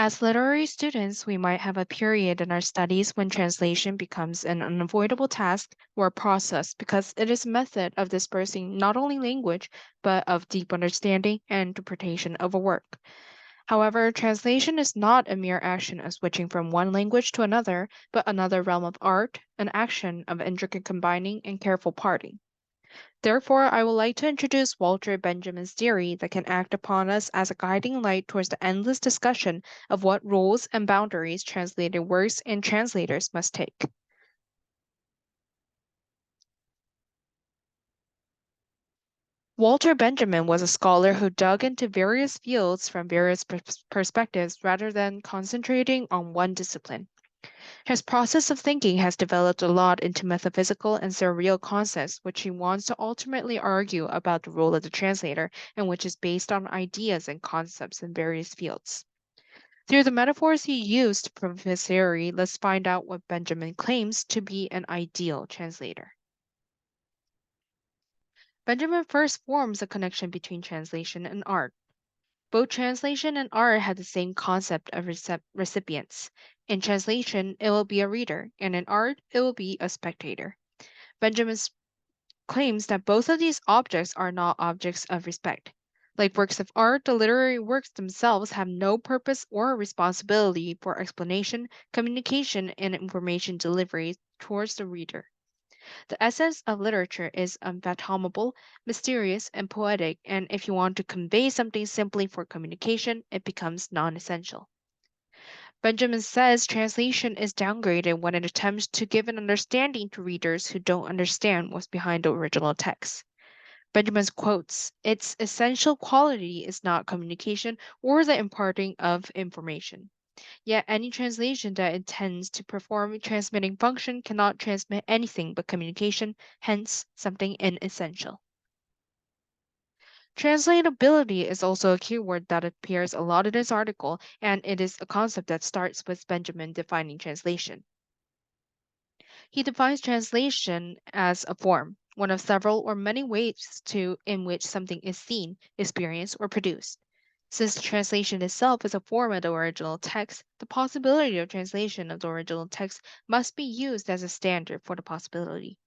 As literary students, we might have a period in our studies when translation becomes an unavoidable task or a process because it is a method of dispersing not only language, but of deep understanding and interpretation of a work. However, translation is not a mere action of switching from one language to another, but another realm of art, an action of intricate combining and careful parting. Therefore, I would like to introduce Walter Benjamin's theory that can act upon us as a guiding light towards the endless discussion of what rules and boundaries translated works and translators must take. Walter Benjamin was a scholar who dug into various fields from various perspectives rather than concentrating on one discipline. His process of thinking has developed a lot into metaphysical and surreal concepts, which he wants to ultimately argue about the role of the translator and which is based on ideas and concepts in various fields. Through the metaphors he used from his theory, let's find out what Benjamin claims to be an ideal translator. Benjamin first forms a connection between translation and art. Both translation and art have the same concept of recipients. In translation, it will be a reader, and in art, it will be a spectator. Benjamin claims that both of these objects are not objects of respect. Like works of art, the literary works themselves have no purpose or responsibility for explanation, communication, and information delivery towards the reader. The essence of literature is unfathomable, mysterious, and poetic, and if you want to convey something simply for communication, it becomes non essential. Benjamin says translation is downgraded when it attempts to give an understanding to readers who don't understand what's behind the original text. Benjamin quotes, its essential quality is not communication or the imparting of information. Yet any translation that intends to perform a transmitting function cannot transmit anything but communication, hence something inessential. Translatability is also a keyword that appears a lot in this article, and it is a concept that starts with Benjamin defining translation. He defines translation as a form, one of several or many ways in which something is seen, experienced, or produced. Since translation itself is a form of the original text, the possibility of translation of the original text must be used as a standard for the possibility.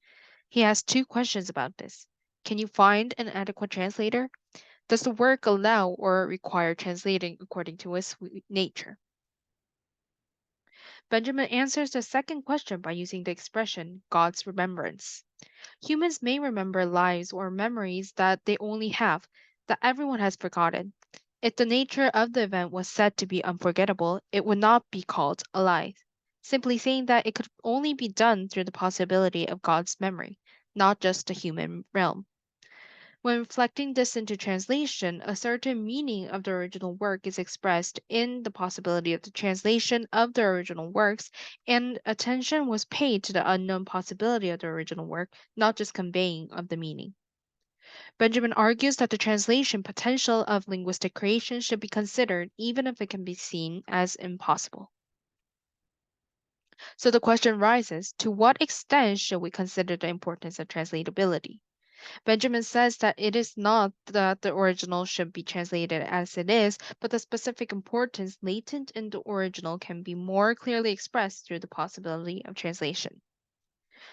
He has two questions about this. Can you find an adequate translator? Does the work allow or require translating according to its nature? Benjamin answers the second question by using the expression God's remembrance. Humans may remember lives or memories that they only have, that everyone has forgotten. If the nature of the event was said to be unforgettable, it would not be called a lie. Simply saying that it could only be done through the possibility of God's memory, not just the human realm. When reflecting this into translation, a certain meaning of the original work is expressed in the possibility of the translation of the original works, and attention was paid to the unknown possibility of the original work, not just conveying of the meaning. Benjamin argues that the translation potential of linguistic creation should be considered, even if it can be seen as impossible. So the question rises, to what extent should we consider the importance of translatability? Benjamin says that it is not that the original should be translated as it is, but the specific importance latent in the original can be more clearly expressed through the possibility of translation.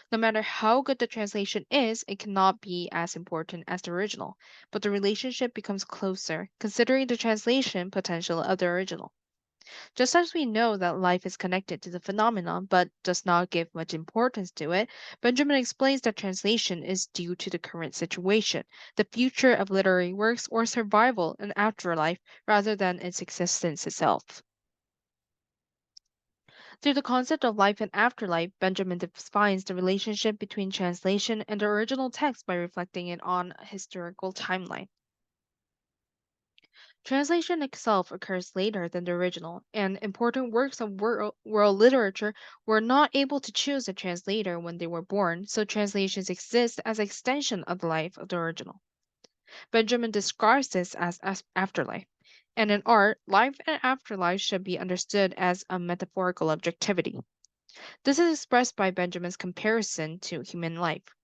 No matter how good the translation is, it cannot be as important as the original, but the relationship becomes closer, considering the translation potential of the original. Just as we know that life is connected to the phenomenon but does not give much importance to it, Benjamin explains that translation is due to the current situation, the future of literary works, or survival in afterlife rather than its existence itself. Through the concept of life and afterlife, Benjamin defines the relationship between translation and the original text by reflecting it on a historical timeline. Translation itself occurs later than the original, and important works of world literature were not able to choose a translator when they were born, so translations exist as an extension of the life of the original. Benjamin describes this as afterlife. And in art, life and afterlife should be understood as a metaphorical objectivity. This is expressed by Benjamin's comparison to human life.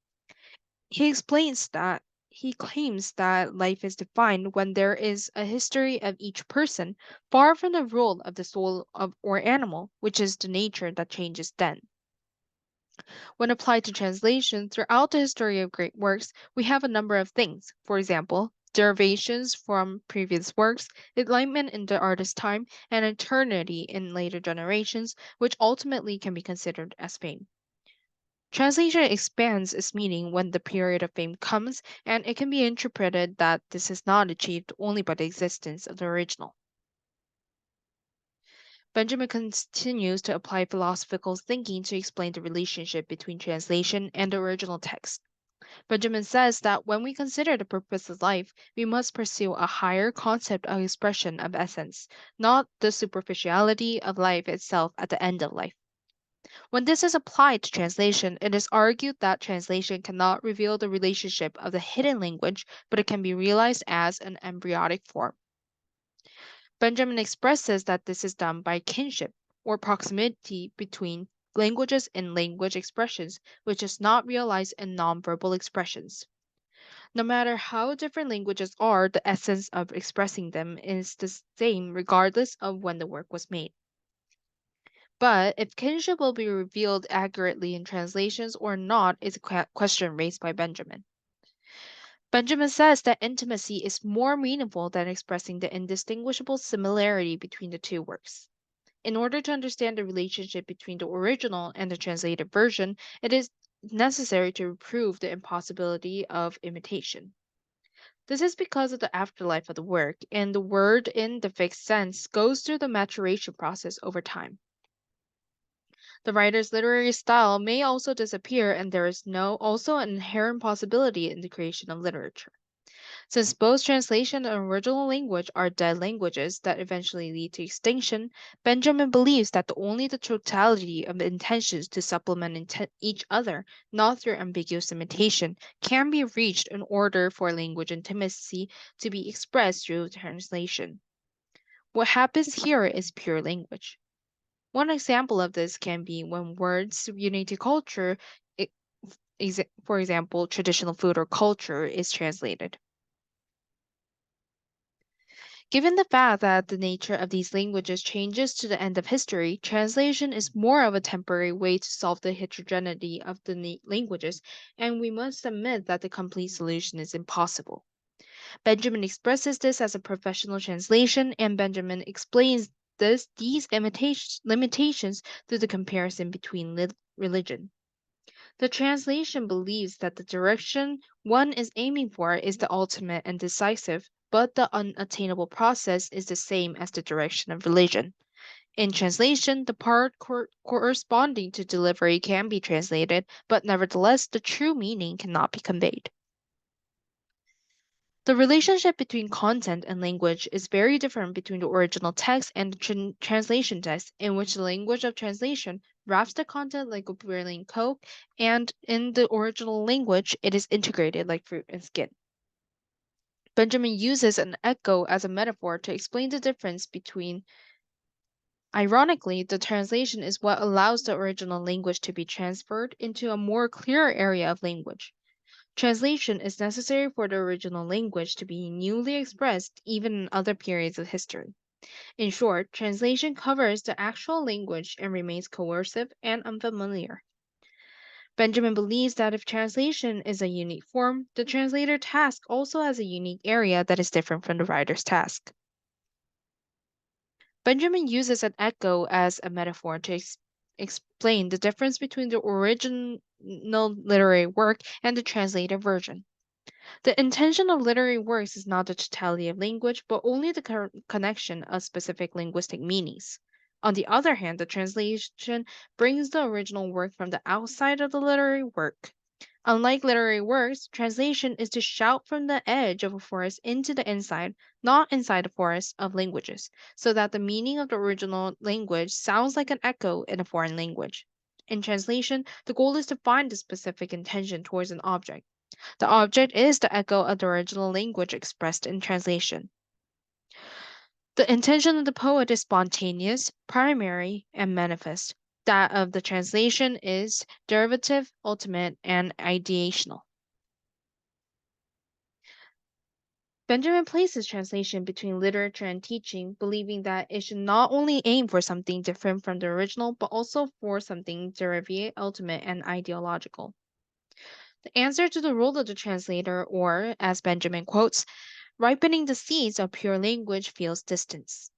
He explains that he claims that life is defined when there is a history of each person, far from the role of the soul of or animal, which is the nature that changes then. When applied to translation throughout the history of great works, we have a number of things. For example, derivations from previous works, enlightenment in the artist's time, and eternity in later generations, which ultimately can be considered as fame. Translation expands its meaning when the period of fame comes, and it can be interpreted that this is not achieved only by the existence of the original. Benjamin continues to apply philosophical thinking to explain the relationship between translation and the original text. Benjamin says that when we consider the purpose of life, we must pursue a higher concept of expression of essence, not the superficiality of life itself at the end of life. When this is applied to translation, it is argued that translation cannot reveal the relationship of the hidden language, but it can be realized as an embryonic form. Benjamin expresses that this is done by kinship, or proximity between languages and language expressions, which is not realized in nonverbal expressions. No matter how different languages are, the essence of expressing them is the same regardless of when the work was made. But if kinship will be revealed accurately in translations or not is a question raised by Benjamin. Benjamin says that intimacy is more meaningful than expressing the indistinguishable similarity between the two works. In order to understand the relationship between the original and the translated version, it is necessary to prove the impossibility of imitation. This is because of the afterlife of the work, and the word in the fixed sense goes through the maturation process over time. The writer's literary style may also disappear, and there is also an inherent possibility in the creation of literature. Since both translation and original language are dead languages that eventually lead to extinction, Benjamin believes that only the totality of intentions to supplement each other, not through ambiguous imitation, can be reached in order for language intimacy to be expressed through translation. What happens here is pure language. One example of this can be when words unique to culture, i- for example, traditional food or culture, is translated. Given the fact that the nature of these languages changes to the end of history, translation is more of a temporary way to solve the heterogeneity of the languages, and we must admit that the complete solution is impossible. Benjamin expresses this as a professional translation, and Benjamin explains these limitations through the comparison between religion. The translation believes that the direction one is aiming for is the ultimate and decisive, but the unattainable process is the same as the direction of religion. In translation, the part corresponding to delivery can be translated, but nevertheless, the true meaning cannot be conveyed. The relationship between content and language is very different between the original text and the translation text, in which the language of translation wraps the content like a boiling coke, and in the original language, it is integrated like fruit and skin. Benjamin uses an echo as a metaphor to explain the difference between. Ironically, the translation is what allows the original language to be transferred into a more clear area of language. Translation is necessary for the original language to be newly expressed even in other periods of history. In short, translation covers the actual language and remains coercive and unfamiliar. Benjamin believes that if translation is a unique form, the translator task also has a unique area that is different from the writer's task. Benjamin uses an echo as a metaphor to explain the difference between the original literary work and the translated version. The intention of literary works is not the totality of language, but only the connection of specific linguistic meanings. On the other hand, the translation brings the original work from the outside of the literary work. Unlike literary works, translation is to shout from the edge of a forest into the inside, not inside the forest of languages, so that the meaning of the original language sounds like an echo in a foreign language. In translation, the goal is to find the specific intention towards an object. The object is the echo of the original language expressed in translation. The intention of the poet is spontaneous, primary, and manifest. That of the translation is derivative, ultimate, and ideational. Benjamin places translation between literature and teaching, believing that it should not only aim for something different from the original, but also for something derivative, ultimate, and ideological. The answer to the role of the translator, or, as Benjamin quotes, ripening the seeds of pure language feels distance.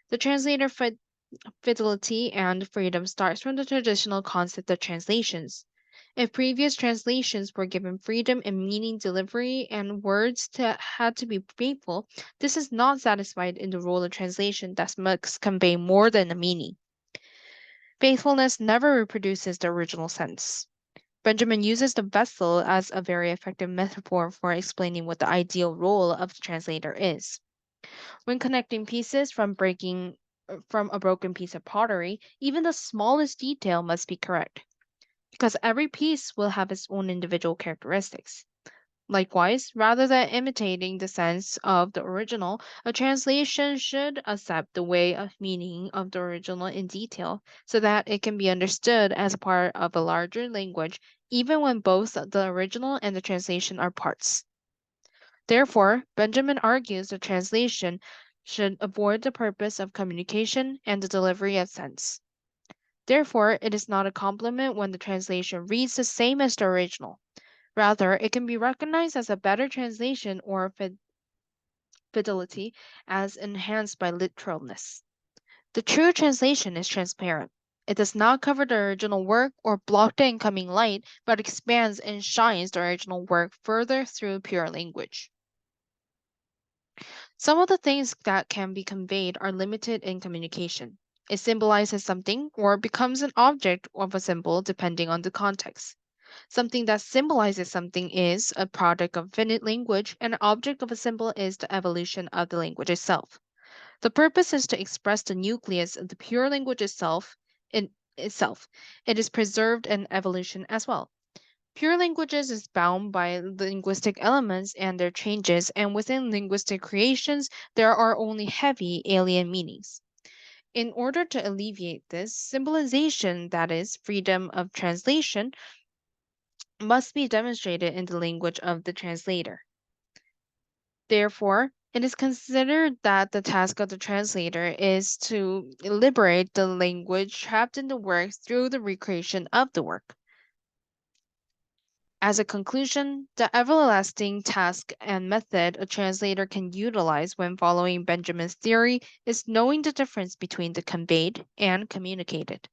The translator fidelity and freedom starts from the traditional concept of translations. If previous translations were given freedom in meaning delivery and had to be faithful, this is not satisfied in the role of translation that must convey more than a meaning. Faithfulness never reproduces the original sense. Benjamin uses the vessel as a very effective metaphor for explaining what the ideal role of the translator is. When connecting pieces from a broken piece of pottery, even the smallest detail must be correct, because every piece will have its own individual characteristics. Likewise, rather than imitating the sense of the original, a translation should accept the way of meaning of the original in detail, so that it can be understood as a part of a larger language, even when both the original and the translation are parts. Therefore, Benjamin argues the translation should avoid the purpose of communication and the delivery of sense. Therefore, it is not a compliment when the translation reads the same as the original. Rather, it can be recognized as a better translation or fidelity as enhanced by literalness. The true translation is transparent. It does not cover the original work or block the incoming light, but expands and shines the original work further through pure language. Some of the things that can be conveyed are limited in communication. It symbolizes something or becomes an object of a symbol depending on the context. Something that symbolizes something is a product of finite language, and an object of a symbol is the evolution of the language itself. The purpose is to express the nucleus of the pure language in itself. It is preserved in evolution as well. Pure languages is bound by linguistic elements and their changes, and within linguistic creations, there are only heavy alien meanings. In order to alleviate this, symbolization, that is, freedom of translation, must be demonstrated in the language of the translator. Therefore, it is considered that the task of the translator is to liberate the language trapped in the work through the recreation of the work. As a conclusion, the everlasting task and method a translator can utilize when following Benjamin's theory is knowing the difference between the conveyed and communicated.